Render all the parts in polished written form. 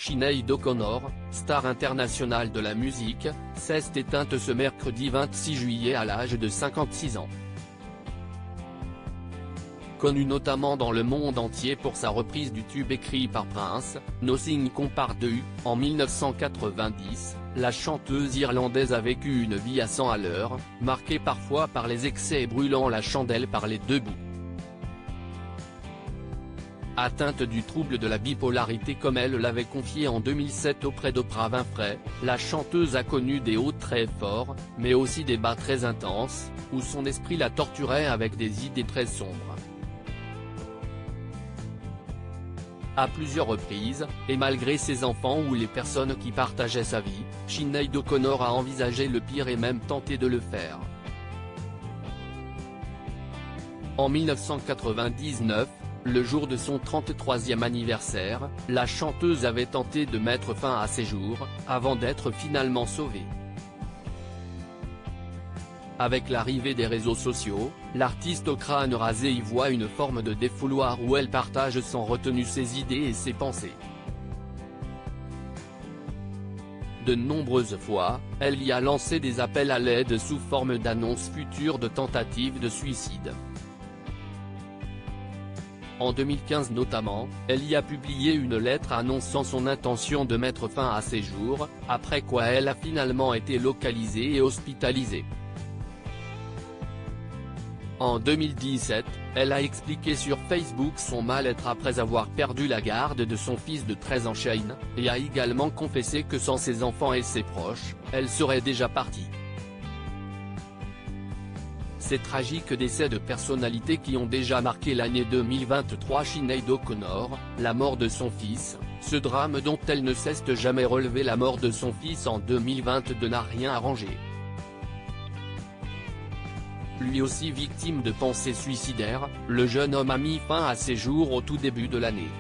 Sinéad O'Connor, star internationale de la musique, s'est éteinte ce mercredi 26 juillet à l'âge de 56 ans. Connue notamment dans le monde entier pour sa reprise du tube écrit par Prince, Nothing Compares to You, en 1990, la chanteuse irlandaise a vécu une vie à 100 à l'heure, marquée parfois par les excès et brûlant la chandelle par les deux bouts. Atteinte du trouble de la bipolarité comme elle l'avait confié en 2007 auprès d'Oprah Winfrey, la chanteuse a connu des hauts très forts, mais aussi des bas très intenses, où son esprit la torturait avec des idées très sombres. À plusieurs reprises, et malgré ses enfants ou les personnes qui partageaient sa vie, Sinéad O'Connor a envisagé le pire et même tenté de le faire. En 1999, le jour de son 33e anniversaire, la chanteuse avait tenté de mettre fin à ses jours, avant d'être finalement sauvée. Avec l'arrivée des réseaux sociaux, l'artiste au crâne rasé y voit une forme de défouloir où elle partage sans retenue ses idées et ses pensées. De nombreuses fois, elle y a lancé des appels à l'aide sous forme d'annonces futures de tentatives de suicide. En 2015 notamment, elle y a publié une lettre annonçant son intention de mettre fin à ses jours, après quoi elle a finalement été localisée et hospitalisée. En 2017, elle a expliqué sur Facebook son mal-être après avoir perdu la garde de son fils de 13 ans Shane, et a également confessé que sans ses enfants et ses proches, elle serait déjà partie. Ces tragiques décès de personnalités qui ont déjà marqué l'année 2023 Sinéad O'Connor, la mort de son fils, ce drame dont elle ne cesse de jamais relever la mort de son fils en 2022 n'a rien arrangé. Lui aussi victime de pensées suicidaires, le jeune homme a mis fin à ses jours au tout début de l'année.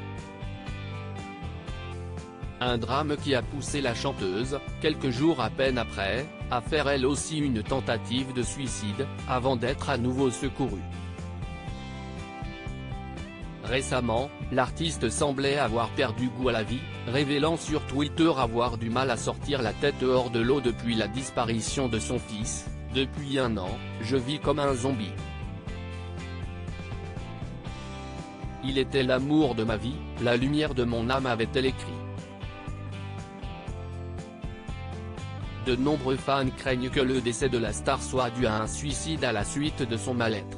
Un drame qui a poussé la chanteuse, quelques jours à peine après, à faire elle aussi une tentative de suicide, avant d'être à nouveau secourue. Récemment, l'artiste semblait avoir perdu goût à la vie, révélant sur Twitter avoir du mal à sortir la tête hors de l'eau depuis la disparition de son fils. Depuis un an, je vis comme un zombie. Il était l'amour de ma vie, la lumière de mon âme avait-elle écrit. De nombreux fans craignent que le décès de la star soit dû à un suicide à la suite de son mal-être.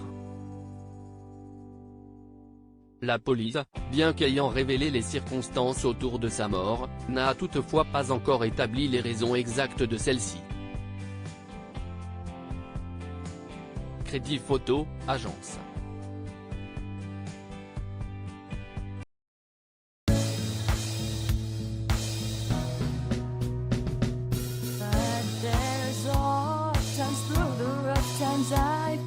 La police, bien qu'ayant révélé les circonstances autour de sa mort, n'a toutefois pas encore établi les raisons exactes de celle-ci. Crédit Photo, agence. But there's all times through the rough times I